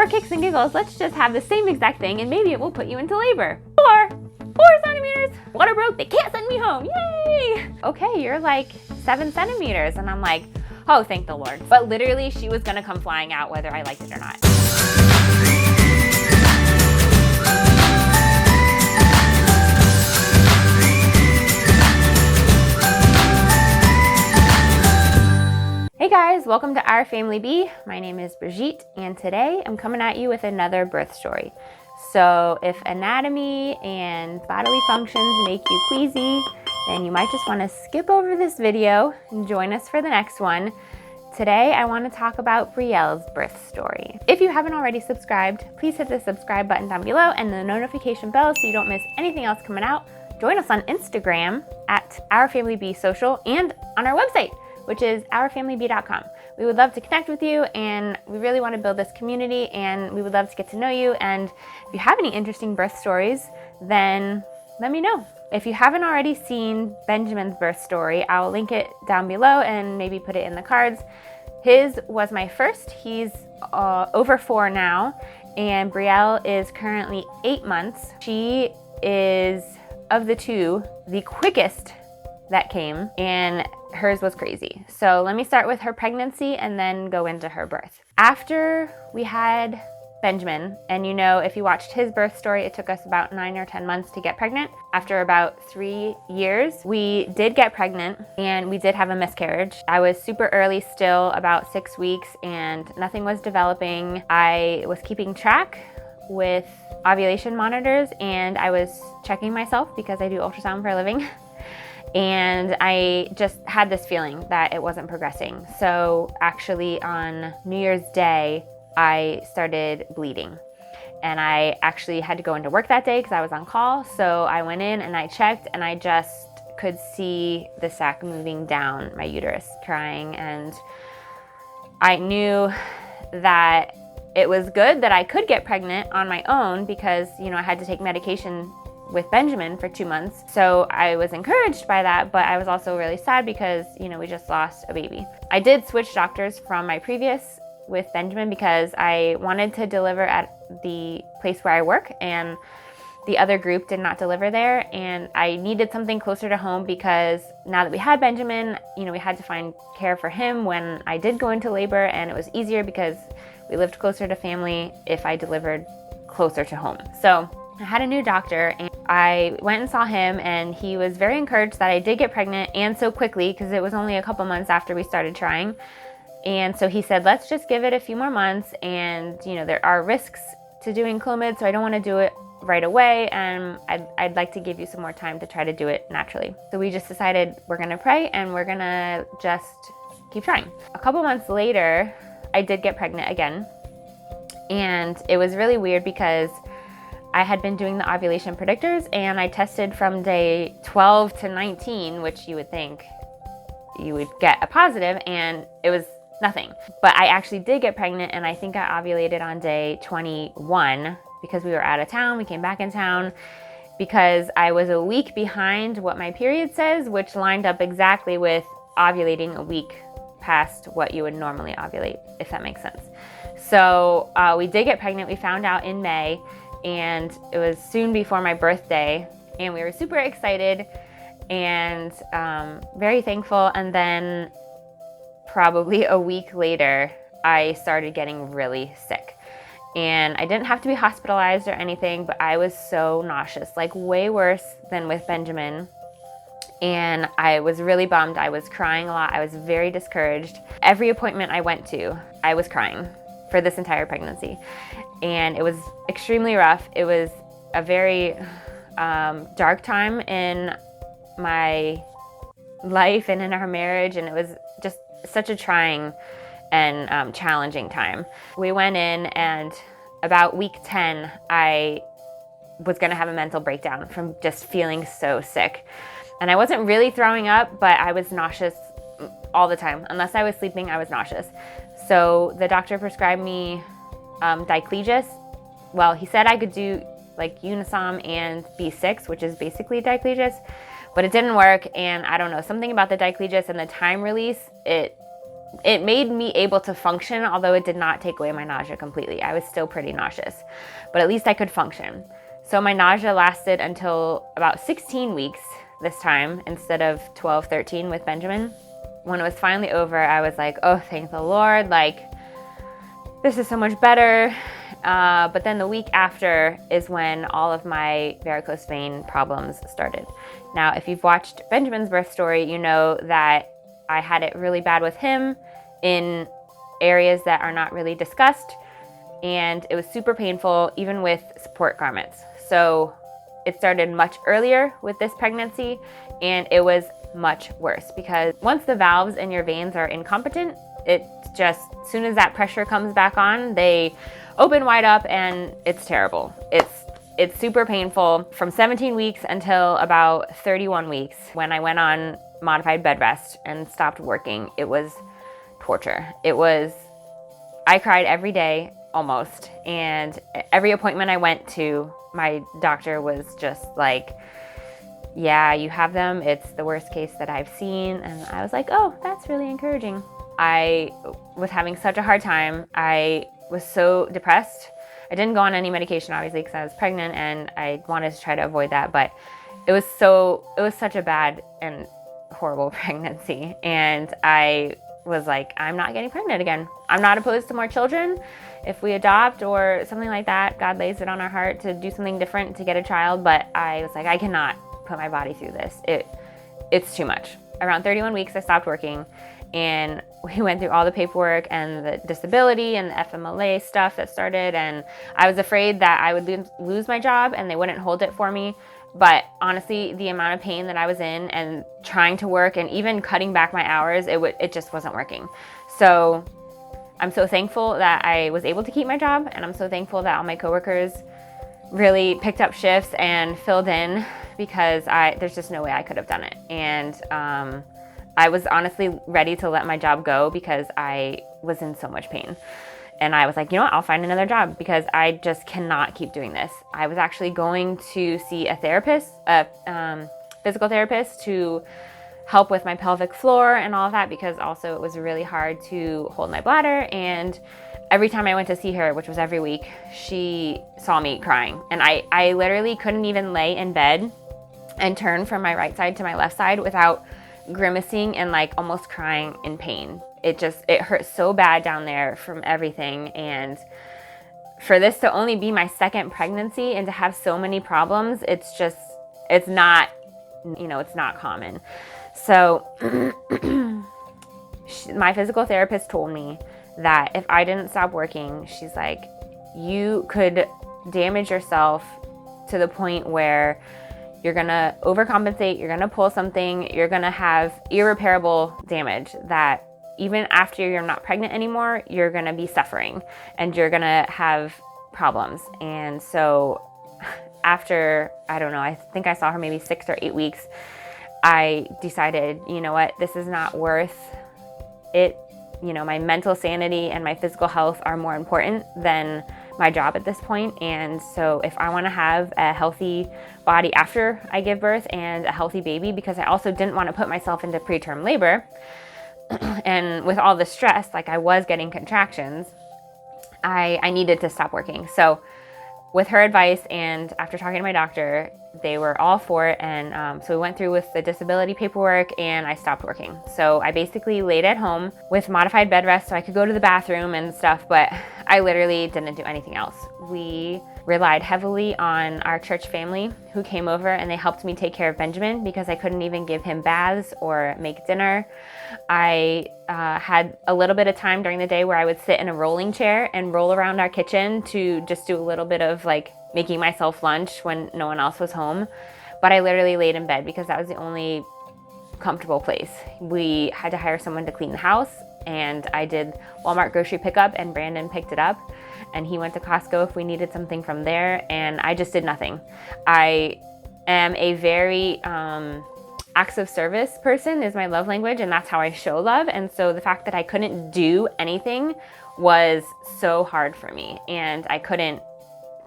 kicks and giggles, let's just have the same exact thing and maybe it will put you into labor. 4 centimeters. Water broke, they can't send me home. Yay! Okay, you're like 7 centimeters. And I'm like, oh, thank the Lord. But literally, she was gonna come flying out whether I liked it or not. Hey guys, welcome to Our Family Bee. My name is Brigitte, and today I'm coming at you with another birth story. So if anatomy and bodily functions make you queasy, then you might just want to skip over this video and join us for the next one. Today I want to talk about Brielle's birth story. If you haven't already subscribed, please hit the subscribe button down below and the notification bell so you don't miss anything else coming out. Join us on Instagram at Our Family Bee Social and on our website, which is ourfamilybee.com. We would love to connect with you, and we really want to build this community, and we would love to get to know you. And if you have any interesting birth stories, then let me know. If you haven't already seen Benjamin's birth story, I'll link it down below and maybe put it in the cards. His was my first. He's over 4 now, and Brielle is currently 8 months. She is, of the two, the quickest that came, and hers was crazy. So let me start with her pregnancy and then go into her birth. After we had Benjamin, and you know, if you watched his birth story, it took us about 9 or 10 months to get pregnant. After about 3 years, we did get pregnant and we did have a miscarriage. I was super early still, about 6 weeks, and nothing was developing. I was keeping track with ovulation monitors and I was checking myself because I do ultrasound for a living. And I just had this feeling that it wasn't progressing. So actually on New Year's Day, I started bleeding. And I actually had to go into work that day because I was on call. So I went in and I checked and I just could see the sac moving down my uterus, crying. And I knew that it was good that I could get pregnant on my own because, you know, I had to take medication with Benjamin for 2 months. So I was encouraged by that, but I was also really sad because, you know, we just lost a baby. I did switch doctors from my previous with Benjamin because I wanted to deliver at the place where I work, and the other group did not deliver there. And I needed something closer to home because now that we had Benjamin, you know, we had to find care for him when I did go into labor, and it was easier because we lived closer to family if I delivered closer to home. So I had a new doctor and I went and saw him, and he was very encouraged that I did get pregnant, and so quickly because it was only a couple months after we started trying. And so he said, let's just give it a few more months, and you know, there are risks to doing Clomid, so I don't want to do it right away, and I'd like to give you some more time to try to do it naturally. So we just decided we're gonna pray and we're gonna just keep trying. A couple months later, I did get pregnant again, and it was really weird because I had been doing the ovulation predictors and I tested from day 12 to 19, which you would think you would get a positive, and it was nothing. But I actually did get pregnant, and I think I ovulated on day 21 because we were out of town. We came back in town because I was a week behind what my period says, which lined up exactly with ovulating a week past what you would normally ovulate, if that makes sense. So we did get pregnant. We found out in May, and it was soon before my birthday, and we were super excited and very thankful. And then probably a week later, I started getting really sick, and I didn't have to be hospitalized or anything, but I was so nauseous, like way worse than with Benjamin. And I was really bummed. I was crying a lot. I was very discouraged. Every appointment I went to, I was crying for this entire pregnancy. And it was extremely rough. It was a very dark time in my life and in our marriage, and it was just such a trying and challenging time. We went in, and about week 10, I was gonna have a mental breakdown from just feeling so sick. And I wasn't really throwing up, but I was nauseous all the time. Unless I was sleeping, I was nauseous. So the doctor prescribed me diclegis. Well, he said I could do like Unisom and B6, which is basically diclegis, but it didn't work. And I don't know, something about the diclegis and the time release, it it made me able to function, although it did not take away my nausea completely. I was still pretty nauseous, but at least I could function. So my nausea lasted until about 16 weeks this time instead of 12, 13 with Benjamin. When it was finally over, I was like, oh, thank the Lord, like, this is so much better. But then the week after is when all of my varicose vein problems started. Now, if you've watched Benjamin's birth story, you know that I had it really bad with him in areas that are not really discussed, and it was super painful, even with support garments. So it started much earlier with this pregnancy, and it was much worse because once the valves in your veins are incompetent, it just, as soon as that pressure comes back on, they open wide up and it's terrible. It's super painful from 17 weeks until about 31 weeks when I went on modified bed rest and stopped working. It was torture. I cried every day almost, and every appointment I went to, my doctor was just like, yeah, you have them. It's the worst case that I've seen. And I was like, oh, that's really encouraging. I was having such a hard time. I was so depressed. I didn't go on any medication, obviously, because I was pregnant and I wanted to try to avoid that. But it was such a bad and horrible pregnancy. And I was like, I'm not getting pregnant again. I'm not opposed to more children. If we adopt or something like that, God lays it on our heart to do something different to get a child. But I was like, I cannot put my body through this. It's too much. Around 31 weeks, I stopped working, and we went through all the paperwork and the disability and the FMLA stuff that started. And I was afraid that I would lose my job and they wouldn't hold it for me. But honestly, the amount of pain that I was in and trying to work and even cutting back my hours, it just wasn't working. So I'm so thankful that I was able to keep my job, and I'm so thankful that all my coworkers really picked up shifts and filled in, because there's just no way I could have done it. And I was honestly ready to let my job go because I was in so much pain. And I was like, you know what, I'll find another job because I just cannot keep doing this. I was actually going to see a therapist, a physical therapist, to help with my pelvic floor and all of that, because also it was really hard to hold my bladder. And every time I went to see her, which was every week, she saw me crying. And I literally couldn't even lay in bed and turn from my right side to my left side without grimacing and like almost crying in pain. It hurt so bad down there from everything. And for this to only be my second pregnancy and to have so many problems, it's not common. So my physical therapist told me that if I didn't stop working, she's like, you could damage yourself to the point where you're gonna overcompensate, you're gonna pull something, you're gonna have irreparable damage that even after you're not pregnant anymore, you're gonna be suffering and you're gonna have problems. And so after, I don't know, I think I saw her maybe 6 or 8 weeks, I decided, you know what, this is not worth it. You know, my mental sanity and my physical health are more important than my job at this point. And so if I want to have a healthy body after I give birth and a healthy baby, because I also didn't want to put myself into preterm labor and with all the stress, like I was getting contractions, I needed to stop working. So with her advice and after talking to my doctor, they were all for it. And so we went through with the disability paperwork and I stopped working. So I basically laid at home with modified bed rest so I could go to the bathroom and stuff, but I literally didn't do anything else. We relied heavily on our church family who came over and they helped me take care of Benjamin because I couldn't even give him baths or make dinner. I had a little bit of time during the day where I would sit in a rolling chair and roll around our kitchen to just do a little bit of like making myself lunch when no one else was home. But I literally laid in bed because that was the only comfortable place. We had to hire someone to clean the house, and I did Walmart grocery pickup and Brandon picked it up, and he went to Costco if we needed something from there, and I just did nothing. I am a very acts of service person is my love language, and that's how I show love. And so the fact that I couldn't do anything was so hard for me, and I couldn't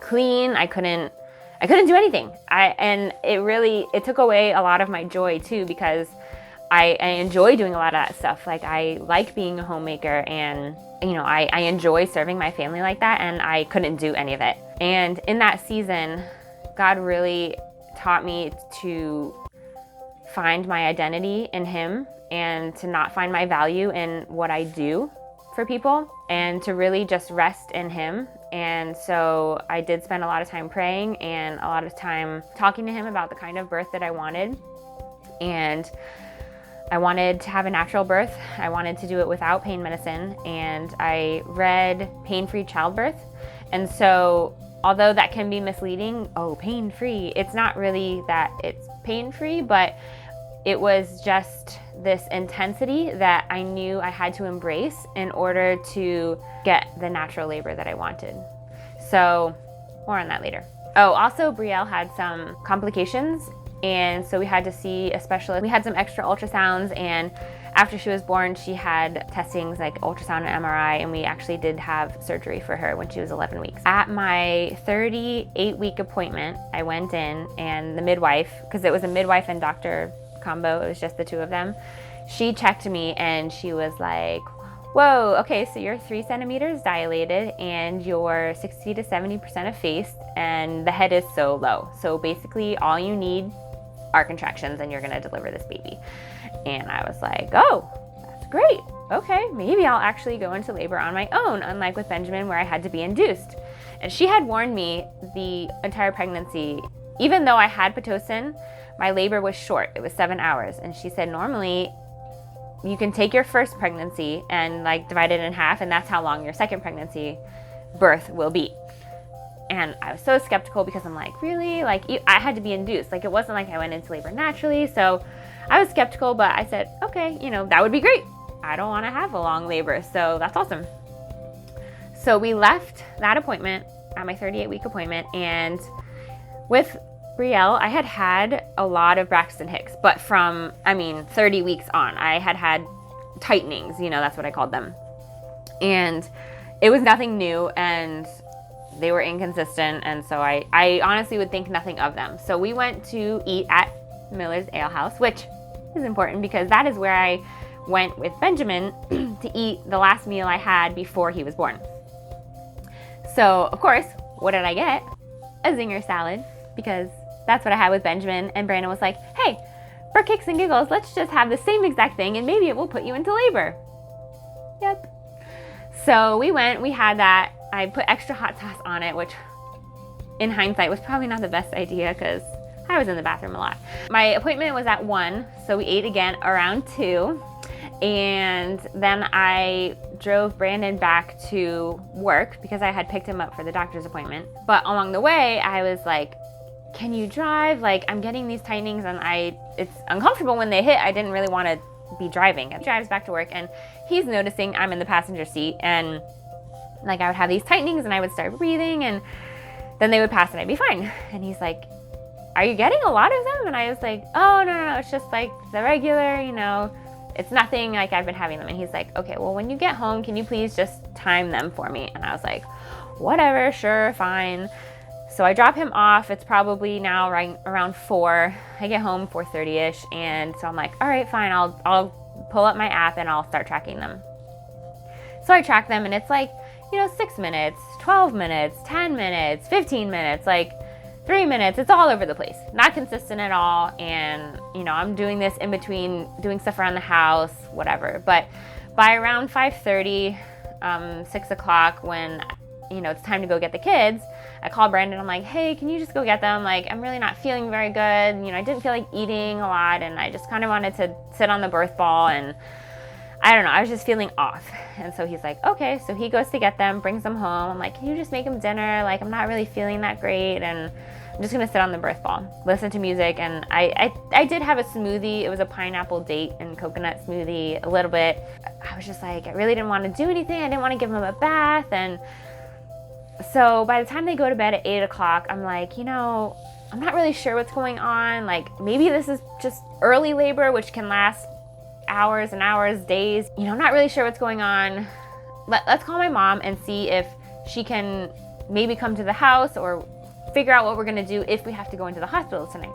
clean, I couldn't do anything. And it took away a lot of my joy too, because I enjoy doing a lot of that stuff. Like, I like being a homemaker, and I enjoy serving my family like that, and I couldn't do any of it. And in that season, God really taught me to find my identity in Him, and to not find my value in what I do for people, and to really just rest in Him. And so I did spend a lot of time praying and a lot of time talking to Him about the kind of birth that I wanted. And I wanted to have a natural birth. I wanted to do it without pain medicine, and I read Pain-Free Childbirth. And so although that can be misleading, pain-free, it's not really that it's pain-free, but it was just this intensity that I knew I had to embrace in order to get the natural labor that I wanted. So more on that later. Also Brielle had some complications, and so we had to see a specialist. We had some extra ultrasounds, and after she was born, she had testings like ultrasound and MRI, and we actually did have surgery for her when she was 11 weeks. At my 38-week appointment, I went in, and the midwife, because it was a midwife and doctor combo, it was just the two of them, she checked me and she was like, whoa, okay, so you're 3 centimeters dilated and you're 60 to 70% effaced, and the head is so low. So basically all you need are contractions and you're gonna deliver this baby. And I was like, oh, that's great. Okay, maybe I'll actually go into labor on my own, unlike with Benjamin where I had to be induced. And she had warned me the entire pregnancy, even though I had Pitocin, my labor was short. It was 7 hours. And she said, normally you can take your first pregnancy and like divide it in half, and that's how long your second pregnancy birth will be. And I was so skeptical because I'm like, really? Like, I had to be induced. Like, it wasn't like I went into labor naturally. So I was skeptical, but I said, okay, that would be great. I don't want to have a long labor. So that's awesome. So we left that appointment at my 38-week appointment, and with Brielle, I had had a lot of Braxton Hicks, but from, 30 weeks on, I had had tightenings, that's what I called them. And it was nothing new, and they were inconsistent, and so I honestly would think nothing of them. So we went to eat at Miller's Ale House, which is important because that is where I went with Benjamin to eat the last meal I had before he was born. So, of course, what did I get? A zinger salad, because that's what I had with Benjamin. And Brandon was like, hey, for kicks and giggles, let's just have the same exact thing and maybe it will put you into labor. Yep. So we went, we had that. I put extra hot sauce on it, which in hindsight was probably not the best idea because I was in the bathroom a lot. My appointment was at 1, so we ate again around 2. And then I drove Brandon back to work because I had picked him up for the doctor's appointment. But along the way, I was like, can you drive? Like, I'm getting these tightenings and it's uncomfortable when they hit. I didn't really want to be driving. He drives back to work and he's noticing I'm in the passenger seat, and like I would have these tightenings and I would start breathing and then they would pass and I'd be fine. And he's like, are you getting a lot of them? And I was like, oh, no, it's just like the regular, it's nothing, like I've been having them. And he's like, okay, well, when you get home, can you please just time them for me? And I was like, whatever, sure, fine. So I drop him off. It's probably now right around 4. I get home 4:30ish, and so I'm like, all right, fine. I'll pull up my app and I'll start tracking them. So I track them, and it's like, 6 minutes, 12 minutes, 10 minutes, 15 minutes, like 3 minutes. It's all over the place, not consistent at all. And I'm doing this in between doing stuff around the house, whatever. But by around 5:30, 6 o'clock, when it's time to go get the kids, I call Brandon. I'm like, hey, can you just go get them? Like, I'm really not feeling very good. I didn't feel like eating a lot, and I just kind of wanted to sit on the birth ball, and I don't know, I was just feeling off. And so he's like, okay. So he goes to get them, brings them home. I'm like, can you just make them dinner? Like, I'm not really feeling that great, and I'm just gonna sit on the birth ball, listen to music. And I did have a smoothie. It was a pineapple date and coconut smoothie, a little bit. I was just like, I really didn't want to do anything. I didn't want to give them a bath. And so by the time they go to bed at 8 o'clock, I'm like, I'm not really sure what's going on. Like, maybe this is just early labor, which can last hours and hours, days. I'm not really sure what's going on. Let's call my mom and see if she can maybe come to the house or figure out what we're gonna do if we have to go into the hospital tonight.